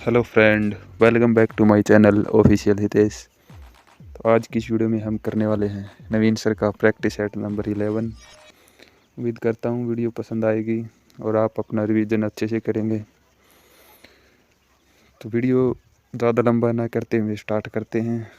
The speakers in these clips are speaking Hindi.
Hello friend, welcome back to my channel official Hitesh. तो आज की इस वीडियो में हम करने वाले हैं नवीन सर का प्रैक्टिस सेट नंबर 11। उम्मीद करता हूँ वीडियो पसंद आएगी और आप अपना रिवीजन अच्छे से करेंगे। तो वीडियो ज़्यादा लंबा ना करते हुए स्टार्ट करते हैं।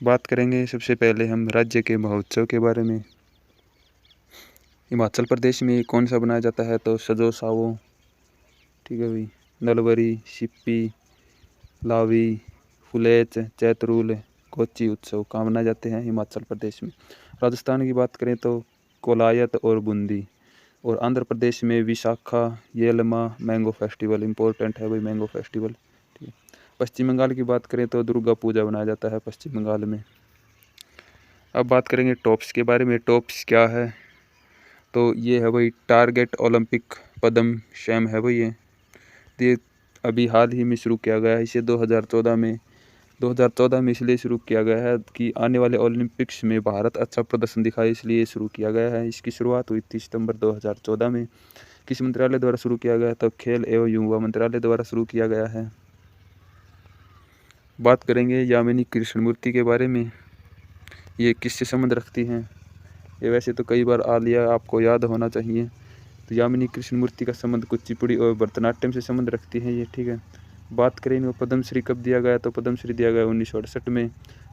बात करेंगे सबसे पहले हम राज्य के महोत्सव के बारे में। हिमाचल प्रदेश में कौन सा बनाया जाता है तो सजो सावो, ठीक है भाई, नलबरी, सिप्पी, लावी, फुलेच, चैतरूल, कोची उत्सव कहाँ मनाए जाते हैं? हिमाचल प्रदेश में। राजस्थान की बात करें तो कोलायत और बूंदी, और आंध्र प्रदेश में विशाखा, येलमा, मैंगो फेस्टिवल इम्पोर्टेंट है भाई, मैंगो फेस्टिवल, ठीक है। पश्चिम बंगाल की बात करें तो दुर्गा पूजा मनाया जाता है पश्चिम बंगाल में। अब बात करेंगे टॉप्स के बारे में। टॉप्स क्या है तो ये है भाई टारगेट ओलंपिक पदम शैम है भाई। ये अभी हाल ही में शुरू किया गया है। इसे 2014 में इसलिए शुरू किया गया है कि आने वाले ओलंपिक्स में भारत अच्छा प्रदर्शन दिखाए, इसलिए शुरू किया गया है। इसकी शुरुआत हुई थी सितंबर 2014 में। किस मंत्रालय द्वारा शुरू किया गया? तो खेल एवं युवा मंत्रालय द्वारा शुरू किया गया है। बात करेंगे यामिनी कृष्णमूर्ति के बारे में। ये किससे संबंध रखती हैं? ये वैसे तो कई बार आ लिया, आपको याद होना चाहिए। तो यामिनी कृष्णमूर्ति का संबंध कुचिपुड़ी और भरतनाट्यम से संबंध रखती है ये, ठीक है। बात करें इनको पद्मश्री कब दिया गया तो पद्मश्री दिया गया 1968 में।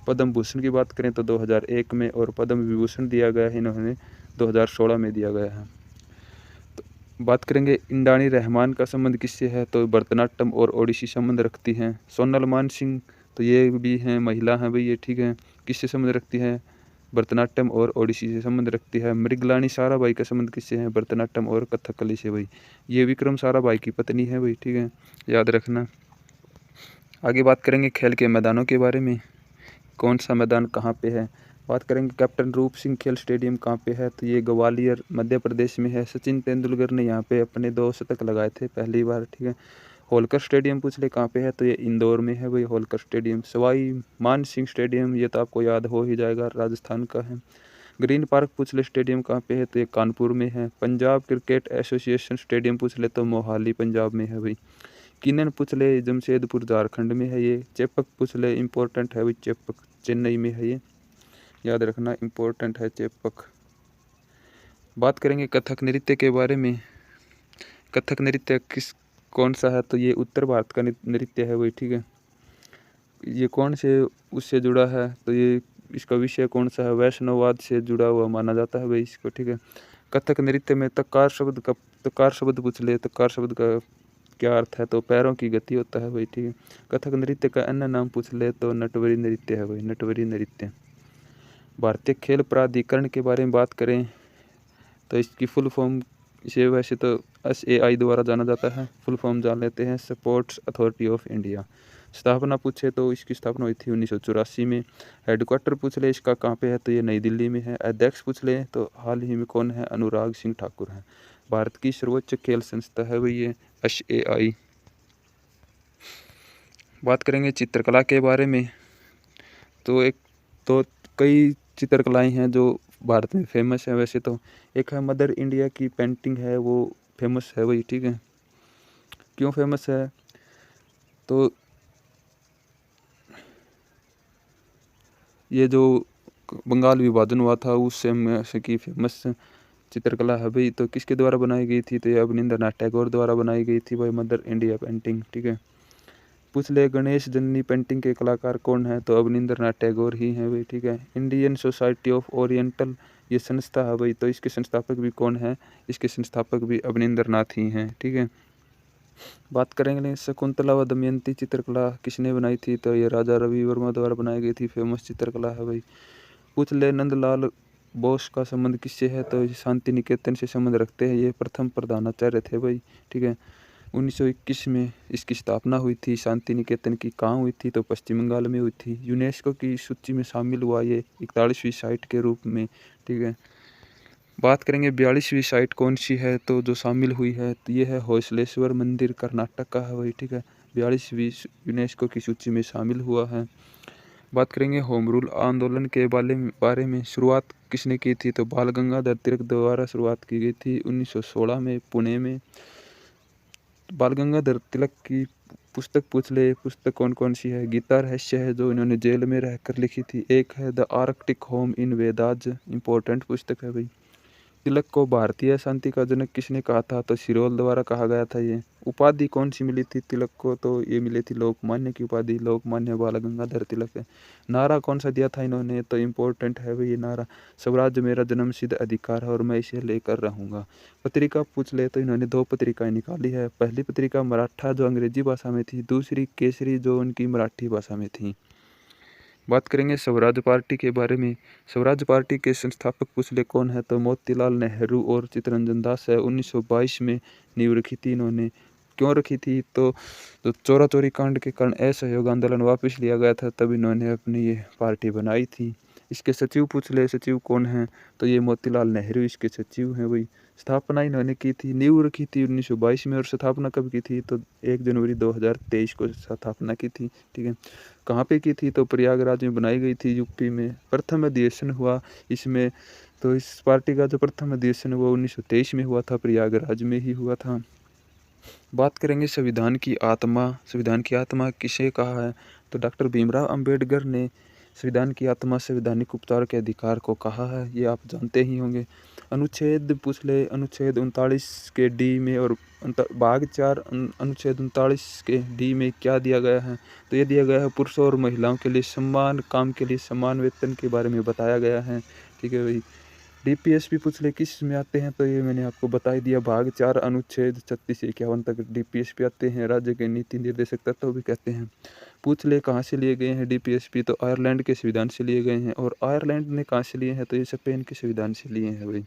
पद्म भूषण की बात करें तो 2001 में, और पद्म विभूषण दिया गया है इन्होंने 2016 में दिया गया है। तो बात करेंगे इंद्राणी रहमान का संबंध किससे है तो भरतनाट्यम और ओडिसी संबंध रखती हैं। सोनल मान सिंह, तो ये भी हैं, महिला हैं भाई ये, ठीक है। किससे संबंध रखती है? भरतनाट्यम और ओडिसी से संबंध रखती है। मृगलानी साराभाई का संबंध किससे है? भरतनाट्यम और कथकली से भाई। ये विक्रम साराभाई की पत्नी है भाई, ठीक है, याद रखना। आगे बात करेंगे खेल के मैदानों के बारे में। कौन सा मैदान कहाँ पे है? बात करेंगे कैप्टन रूप सिंह खेल स्टेडियम कहाँ पे है तो ये ग्वालियर मध्य प्रदेश में है। सचिन तेंदुलकर ने यहाँ पे अपने 2 शतक लगाए थे पहली बार, ठीक है। होलकर स्टेडियम पूछ ले कहाँ पे है तो ये इंदौर में है भाई, होलकर स्टेडियम। सवाई मान सिंह स्टेडियम, ये तो आपको याद हो ही जाएगा, राजस्थान का है। ग्रीन पार्क पूछ ले स्टेडियम कहाँ पे है तो ये कानपुर में है। पंजाब क्रिकेट एसोसिएशन स्टेडियम पूछ ले तो मोहाली पंजाब में है भाई। किन्नन पूछ ले जमशेदपुर झारखंड में है ये। चेपक पूछ ले इम्पोर्टेंट है भाई, चेपक चेन्नई में है ये, याद रखना, इम्पोर्टेंट है चेपक। बात करेंगे कथक नृत्य के बारे में। कथक नृत्य कौन सा है तो ये उत्तर भारत का नृत्य है भाई, ठीक है। ये कौन से उससे जुड़ा है तो ये इसका विषय कौन सा है? वैष्णववाद से जुड़ा हुआ माना जाता है भाई इसको, ठीक है। कथक नृत्य में तकार शब्द पूछ ले, तकार शब्द का क्या अर्थ है तो पैरों की गति होता है भाई, ठीक है। कथक नृत्य का अन्य नाम पूछ ले तो नटवरी नृत्य है भाई, नटवरी नृत्य। भारतीय खेल प्राधिकरण के बारे में बात करें तो इसकी फुल फॉर्म, इसे वैसे तो SAI द्वारा जाना जाता है, फुल फॉर्म जान लेते हैं, स्पोर्ट्स अथॉरिटी ऑफ इंडिया। स्थापना पूछे तो इसकी स्थापना हुई थी 1984 में। हेडक्वार्टर पूछ ले इसका कहाँ पे है तो ये नई दिल्ली में है। अध्यक्ष पूछ ले तो हाल ही में कौन है? अनुराग सिंह ठाकुर हैं। भारत की सर्वोच्च खेल संस्था है भाई ये, SAI। बात करेंगे चित्रकला के बारे में तो कई चित्रकलाएं हैं जो भारत में फेमस है वैसे तो। एक है मदर इंडिया की पेंटिंग है, वो फेमस है भाई, ठीक है। क्यों फेमस है तो ये जो बंगाल विभाजन हुआ था उस समय से की फेमस चित्रकला है भाई। तो किसके द्वारा बनाई गई थी तो ये अवनींद्रनाथ टैगोर द्वारा बनाई गई थी भाई, मदर इंडिया पेंटिंग, ठीक है। पूछ ले गणेश जननी पेंटिंग के कलाकार कौन है तो अवनींद्रनाथ टैगोर ही हैं भाई, ठीक है। इंडियन सोसाइटी ऑफ ओरिएंटल ये संस्था है भाई, तो इसके संस्थापक भी कौन है? इसके संस्थापक भी अवनींद्रनाथ ही हैं, ठीक है। बात करेंगे शकुंतला व दमयंती चित्रकला किसने बनाई थी तो ये राजा रवि वर्मा द्वारा बनाई गई थी, फेमस चित्रकला है भाई। पूछ ले नंदलाल बोस का संबंध किससे है तो शांति निकेतन से संबंध रखते हैं, ये प्रथम प्रधानाचार्य थे भाई, ठीक है। 1921 में इसकी स्थापना हुई थी। शांति निकेतन की कहाँ हुई थी तो पश्चिम बंगाल में हुई थी। यूनेस्को की सूची में शामिल हुआ ये 41वीं साइट के रूप में, ठीक है। बात करेंगे 42वीं साइट कौन सी है तो जो शामिल हुई है तो ये है होयसलेश्वर मंदिर, कर्नाटक का है भाई, ठीक है। 42वीं यूनेस्को की सूची में शामिल हुआ है। बात करेंगे होम रूल आंदोलन के बारे में। शुरुआत किसने की थी तो बाल गंगाधर तिलक द्वारा शुरुआत की गई थी 1916 में पुणे में। बाल गंगाधर तिलक की पुस्तक पूछ ले, पुस्तक कौन कौन सी है। गीता रहस्य है जो इन्होंने जेल में रहकर लिखी थी। एक है the Arctic home in Vedas, important पुस्तक है भाई। तिलक को भारतीय शांति का जनक किसने कहा था, तो सिरोल द्वारा कहा गया था ये। उपाधि कौन सी मिली थी तिलक को, तो ये मिली थी लोकमान्य की उपाधि, लोकमान्य बाल गंगाधर तिलक है। नारा कौन सा दिया था इन्होंने, तो इम्पोर्टेंट है भाई ये नारा, स्वराज्य मेरा जन्मसिद्ध अधिकार है और मैं इसे लेकर रहूँगा। पत्रिका पूछ ले तो इन्होंने 2 पत्रिकाएं निकाली है। पहली पत्रिका मराठा जो अंग्रेजी भाषा में थी, दूसरी केसरी जो उनकी मराठी भाषा में थी। बात करेंगे स्वराज पार्टी के बारे में। स्वराज पार्टी के संस्थापक पूछ ले कौन है, तो मोतीलाल नेहरू और चित्तरंजन दास है। 1922 में नींव रखी थी इन्होंने। क्यों रखी थी, तो चोरा चोरी कांड के कारण असहयोग आंदोलन वापस लिया गया था, तब इन्होंने अपनी ये पार्टी बनाई थी। इसके सचिव पूछ ले, सचिव कौन है, तो ये मोतीलाल नेहरू इसके सचिव हैं वही। स्थापना इन्होंने की थी, नींव रखी थी 1922 में, और स्थापना कब की थी, तो 1 जनवरी 2023 को स्थापना की थी। ठीक है, कहाँ पे की थी, तो प्रयागराज में बनाई गई थी, यूपी में। प्रथम अधिवेशन हुआ इसमें, तो इस पार्टी का जो प्रथम अधिवेशन हुआ 1923 में हुआ था, प्रयागराज में ही हुआ था। बात करेंगे संविधान की आत्मा। संविधान की आत्मा किसे कहा है, तो डॉक्टर भीमराव अंबेडकर ने संविधान की आत्मा संवैधानिक उपचार के अधिकार को कहा है, ये आप जानते ही होंगे। अनुच्छेद पूछ ले, अनुच्छेद 39 के डी में और भाग 4 अनुच्छेद 39 के डी में क्या दिया गया है, तो ये दिया गया है पुरुषों और महिलाओं के लिए समान काम के लिए समान वेतन के बारे में बताया गया है। ठीक है भाई। डीपीएसपी पूछ ले किस में आते हैं, तो ये मैंने आपको बता ही दिया, भाग 4 अनुच्छेद 36 से 51 तक डीपीएसपी आते हैं। राज्य के नीति निर्देशक तत्व भी कहते हैं। पूछ ले कहाँ से लिए गए हैं डीपीएसपी, तो आयरलैंड के संविधान से लिए गए हैं। और आयरलैंड ने कहाँ से लिए हैं, तो ये स्पेन के संविधान से लिए हैं भाई।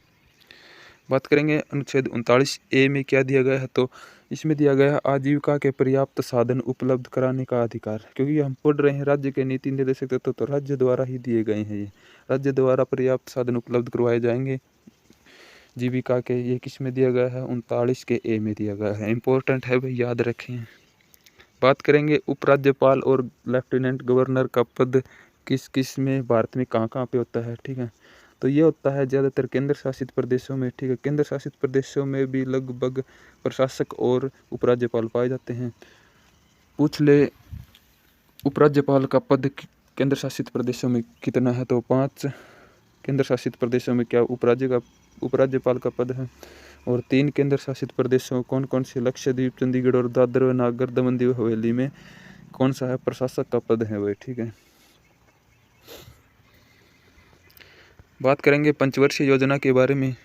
बात करेंगे अनुच्छेद 39A में क्या दिया गया है, तो इसमें दिया गया है आजीविका के पर्याप्त साधन उपलब्ध कराने का अधिकार। क्योंकि हम पढ़ रहे हैं राज्य के नीति निर्देशक तत्व, तो राज्य द्वारा ही दिए गए हैं ये, राज्य द्वारा पर्याप्त साधन उपलब्ध करवाए जाएंगे जीविका के। ये किस में दिया गया है, 39 के ए में दिया गया है। इंपॉर्टेंट है भाई, याद रखें। बात करेंगे उपराज्यपाल और लेफ्टिनेंट गवर्नर का पद किस किस में भारत में कहाँ कहाँ पे होता है। ठीक है, तो ये होता है ज़्यादातर केंद्र शासित प्रदेशों में। ठीक है, केंद्र शासित प्रदेशों में भी लगभग प्रशासक और उपराज्यपाल पाए जाते हैं। पूछ ले उपराज्यपाल का पद केंद्र शासित प्रदेशों में कितना है, तो 5 केंद्र शासित प्रदेशों में क्या उपराज्यपाल का पद है। और 3 केंद्र शासित प्रदेशों कौन कौन से, लक्षद्वीप, चंडीगढ़ और दादर व नागर दमन दीव हवेली में कौन सा है, प्रशासक का पद है वह। ठीक है, बात करेंगे पंचवर्षीय योजना के बारे में।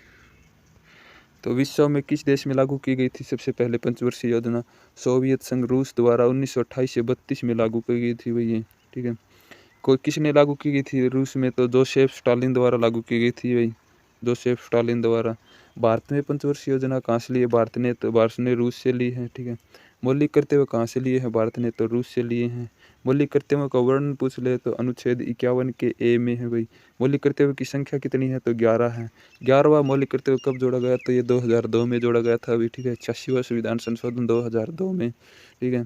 तो विश्व में किस देश में लागू की गई थी सबसे पहले पंचवर्षीय योजना, सोवियत संघ रूस द्वारा 1928 से 32 में लागू की गई थी वही। ठीक है, कोई किसने लागू की गई थी रूस में, तो जोसेफ स्टालिन द्वारा लागू की गई थी भाई, जोसेफ स्टालिन द्वारा। भारत में पंचवर्षीय योजना कहाँ से ली है भारत ने, तो भारत ने रूस से ली है। ठीक है, मौलिक कर्तव्य कहाँ से लिए हैं भारत ने, तो रूस से लिए हैं। मौलिक कर्तव्यों का वर्णन पूछ ले, तो अनुच्छेद 51 के ए में है भाई। मौलिक कर्तव्य की संख्या कितनी है, तो 11 है। 11वां मौलिक कर्तव्य कब जोड़ा गया, तो ये 2002 में जोड़ा गया था अभी। ठीक है, 86वां संविधान संशोधन 2002 में। ठीक है,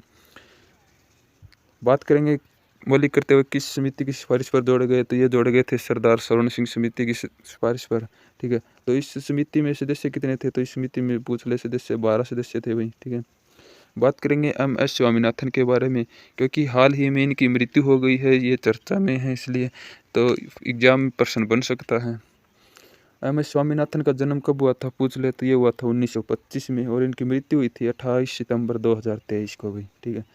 बात करेंगे मौलिक कर्तव्य किस समिति की सिफारिश पर जोड़े गए, तो ये जोड़े गए थे सरदार स्वर्ण सिंह समिति की सिफारिश पर। ठीक है, तो इस समिति में सदस्य कितने थे, तो इस समिति में पूछ ले सदस्य 12 सदस्य थे भाई। ठीक है, बात करेंगे MS स्वामीनाथन के बारे में, क्योंकि हाल ही में इनकी मृत्यु हो गई है, ये चर्चा में है, इसलिए तो एग्जाम में प्रश्न बन सकता है। MS स्वामीनाथन का जन्म कब हुआ था, पूछ ले, तो ये हुआ था 1925 में, और इनकी मृत्यु हुई थी 28 सितंबर 2023 को भाई। ठीक है,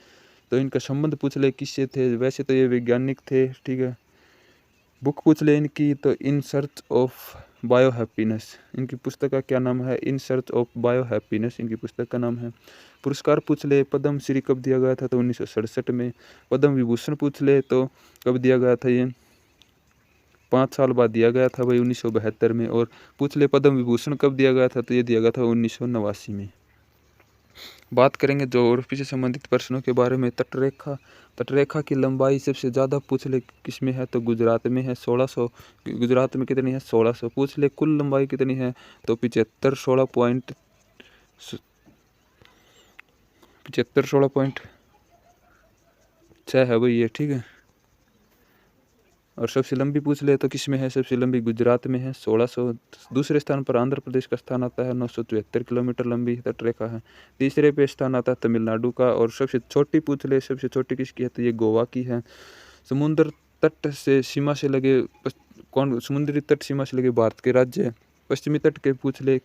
तो इनका संबंध पूछ ले किससे थे, वैसे तो ये वैज्ञानिक थे। ठीक है, बुक पूछ ले इनकी, तो in search of bio happiness, इनकी पुस्तक का क्या नाम है, in search of bio happiness इनकी पुस्तक का नाम है। पुरस्कार पूछ ले, पद्म श्री कब दिया गया था, तो 1967 में। पद्म विभूषण पूछ ले, तो कब दिया गया था, ये 5 साल बाद दिया गया था भाई, 1972 में। और पूछ ले पद्म विभूषण कब दिया गया था, तो ये दिया गया था 1989 में। बात करेंगे ज्योग्राफी से संबंधित प्रश्नों के बारे में। तटरेखा, तटरेखा की लंबाई सबसे ज़्यादा पूछ ले किस में है, तो गुजरात में है 1600। गुजरात में कितनी है, 1600। पूछ ले कुल लंबाई कितनी है, तो 75 16.6 है भाई ये। ठीक है, और सबसे लंबी पूछ ले तो किस में है? सबसे लंबी गुजरात में है 1600। दूसरे स्थान पर आंध्र प्रदेश का स्थान आता है, 974 किलोमीटर लंबी तटरेखा है। तीसरे पे स्थान आता है तमिलनाडु का। और सबसे छोटी पूछ ले, सबसे छोटी किसकी है? तो ये गोवा की है। समुद्र तट से सीमा से लगे समुद्री तट सीमा से लगे भारत के राज्य। पश्चिमी तट के पूछ ले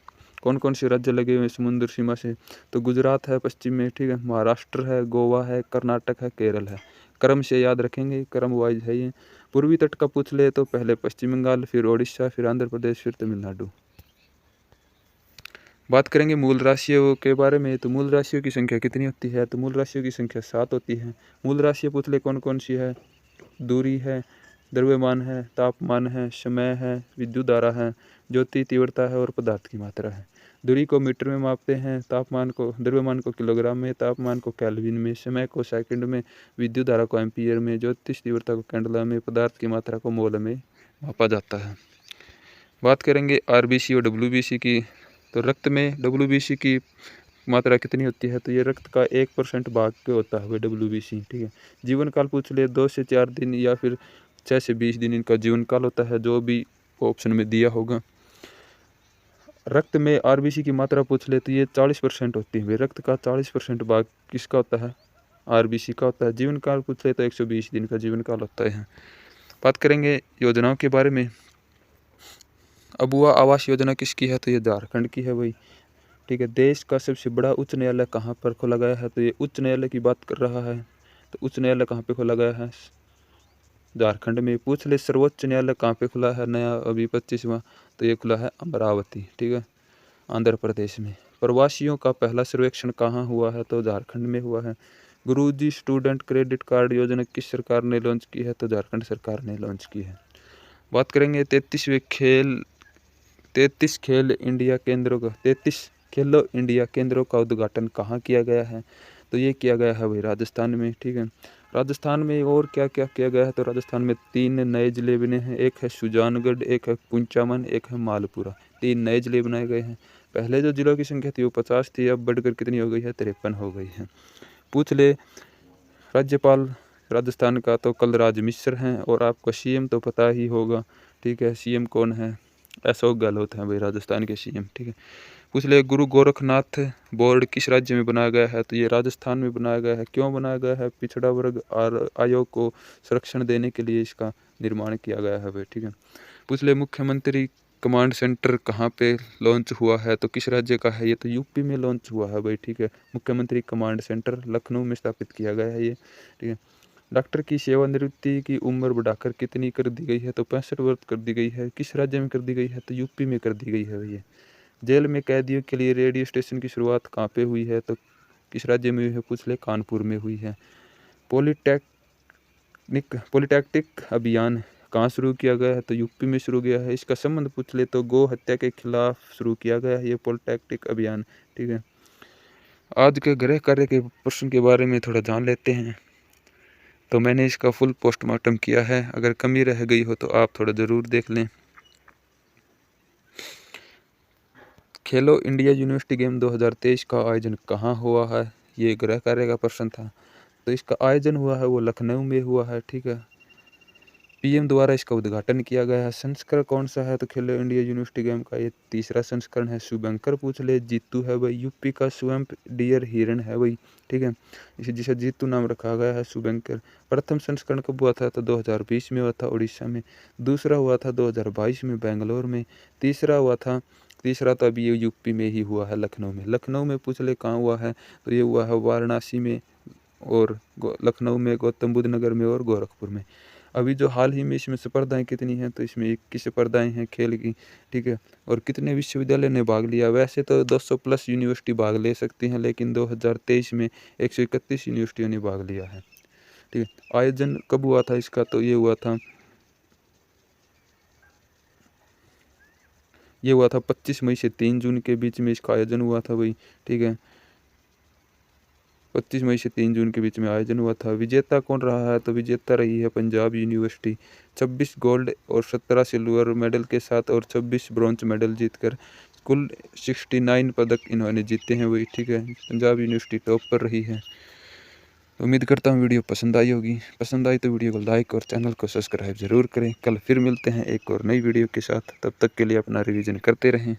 कौन कौन से राज्य लगे हुए हैं समुद्र सीमा से? तो गुजरात है पश्चिम में, ठीक है, महाराष्ट्र है, गोवा है, कर्नाटक है, केरल है। क्रम से याद रखेंगे, क्रम वाइज है ये। पूर्वी तट का पूछ ले तो पहले पश्चिम बंगाल, फिर ओडिशा, फिर आंध्र प्रदेश, फिर तमिलनाडु। बात करेंगे मूल राशियों के बारे में। तो मूल राशियों की संख्या कितनी होती है? तो मूल राशियों की संख्या 7 होती है। मूल राशियाँ पूछ ले कौन कौन सी है? दूरी है, द्रव्यमान है, तापमान है, समय है, विद्युत धारा है, ज्योति तीव्रता है और पदार्थ की मात्रा है। दूरी को मीटर में मापते हैं, द्रव्यमान को किलोग्राम में, तापमान को केल्विन में, समय को सेकंड में, विद्युत धारा को एम्पीयर में, ज्योतिष तीव्रता को कैंडला में, पदार्थ की मात्रा को मोल में मापा जाता है। बात करेंगे आरबीसी और डब्ल्यूबीसी की। तो रक्त में डब्ल्यूबीसी की मात्रा कितनी होती है? तो ये रक्त का 1% भाग के होता है डब्ल्यूबीसी, ठीक है। जीवन काल पूछ ले 2 से 4 दिन या फिर 6 से 20 दिन इनका जीवन काल होता है, जो भी ऑप्शन में दिया होगा। रक्त में आरबीसी की मात्रा पूछ ले तो ये 40% होती है। रक्त का 40% भाग किसका होता है? आरबीसी का होता है। जीवन काल पूछ ले तो 120 दिन का जीवन काल होता है। बात करेंगे योजनाओं के बारे में। अबुआ आवास योजना किसकी है? तो ये झारखंड की है भाई, ठीक है। देश का सबसे बड़ा उच्च न्यायालय कहाँ पर खोला गया है? तो ये उच्च न्यायालय की बात कर रहा है। तो उच्च न्यायालय कहाँ पे खोला गया है? झारखंड में। पूछ ले सर्वोच्च न्यायालय कहाँ पे खुला है नया अभी 25वां? तो ये खुला है अमरावती, ठीक है, आंध्र प्रदेश में। प्रवासियों का पहला सर्वेक्षण कहाँ हुआ है? तो झारखंड में हुआ है। गुरुजी स्टूडेंट क्रेडिट कार्ड योजना किस सरकार ने लॉन्च की है? तो झारखंड सरकार ने लॉन्च की है। बात करेंगे 33 खेलो इंडिया केंद्रों का उद्घाटन कहाँ किया गया है? तो ये किया गया है भाई राजस्थान में, ठीक है। राजस्थान में और क्या क्या किया गया है? तो राजस्थान में 3 नए जिले बने हैं। एक है सुजानगढ़, एक है पुंचामन, एक है मालपुरा। 3 नए जिले बनाए गए हैं। पहले जो जिलों की संख्या थी वो 50 थी, अब बढ़कर कितनी हो गई है? 53 हो गई है। पूछ ले राज्यपाल राजस्थान का तो कलराज मिश्र हैं। और आपको सीएम तो पता ही होगा, ठीक है। सीएम कौन है? अशोक गहलोत हैं भाई राजस्थान के सीएम, ठीक है। पूछ ले गुरु गोरखनाथ बोर्ड किस राज्य में बनाया गया है? तो ये राजस्थान में बनाया गया है। क्यों बनाया गया है? पिछड़ा वर्ग आयोग को संरक्षण देने के लिए इसका निर्माण किया गया है भाई, ठीक है। पूछ ले मुख्यमंत्री कमांड सेंटर कहाँ पे लॉन्च हुआ है? तो किस राज्य का है ये? तो यूपी में लॉन्च हुआ है भाई, ठीक है। मुख्यमंत्री कमांड सेंटर लखनऊ में स्थापित किया गया है ये, ठीक है। डॉक्टर की सेवानिवृत्ति की उम्र बढ़ाकर कितनी कर दी गई है? तो 65 वर्ष कर दी गई है। किस राज्य में कर दी गई है? तो यूपी में कर दी गई है भैया। जेल में कैदियों के लिए रेडियो स्टेशन की शुरुआत कहाँ पे हुई है? तो किस राज्य में हुई है? पूछ ले कानपुर में हुई है। पॉलिटेक्निक अभियान कहाँ शुरू किया गया है? तो यूपी में शुरू किया है। इसका संबंध पूछ ले तो गौ हत्या के खिलाफ शुरू किया गया है ये पॉलिटेक्निक अभियान, ठीक है। आज के गृह कार्य के प्रश्न के बारे में थोड़ा जान लेते हैं। तो मैंने इसका फुल पोस्टमार्टम किया है, अगर कमी रह गई हो तो आप थोड़ा ज़रूर देख लें। खेलो इंडिया यूनिवर्सिटी गेम 2023 का आयोजन कहाँ हुआ है? ये गृह कार्य का प्रश्न था। तो इसका आयोजन हुआ है वो लखनऊ में हुआ है, ठीक है। पीएम द्वारा इसका उद्घाटन किया गया है। संस्करण कौन सा है? तो खेलो इंडिया यूनिवर्सिटी गेम का ये 3रा संस्करण है। शुभंकर पूछ ले जीतू है भाई, यूपी का स्वैम्प डियर हिरन है भाई, ठीक है। इसे जिसे जीतू नाम रखा गया है शुभंकर। प्रथम संस्करण कब हुआ था? तो 2020 में हुआ था उड़ीसा में। दूसरा हुआ था 2022 में बेंगलोर में। तीसरा तो अभी ये यूपी में ही हुआ है, लखनऊ में। लखनऊ में पूछ ले कहाँ हुआ है? तो ये हुआ है वाराणसी में और लखनऊ में, गौतम बुद्ध नगर में और गोरखपुर में। अभी जो हाल ही में इसमें स्पर्धाएं कितनी हैं? तो इसमें 21 स्पर्धाएं हैं खेल की, ठीक है। और कितने विश्वविद्यालय ने भाग लिया? वैसे तो 200+ यूनिवर्सिटी भाग ले सकती हैं, लेकिन 2023 में 131 यूनिवर्सिटियों ने भाग लिया है, ठीक है। आयोजन कब हुआ था इसका? तो ये हुआ था 25 मई से 3 जून के बीच में इसका आयोजन हुआ था भाई, ठीक है। 25 मई से 3 जून के बीच में आयोजन हुआ था। विजेता कौन रहा है? तो विजेता रही है पंजाब यूनिवर्सिटी। 26 गोल्ड और 17 सिल्वर मेडल के साथ और 26 ब्रॉन्ज मेडल जीतकर कुल 69 पदक इन्होंने जीते हैं वही, ठीक है। पंजाब यूनिवर्सिटी टॉप पर रही है। उम्मीद करता हूँ वीडियो पसंद आई होगी। पसंद आई तो वीडियो को लाइक और चैनल को सब्सक्राइब ज़रूर करें। कल फिर मिलते हैं एक और नई वीडियो के साथ। तब तक के लिए अपना रिवीजन करते रहें।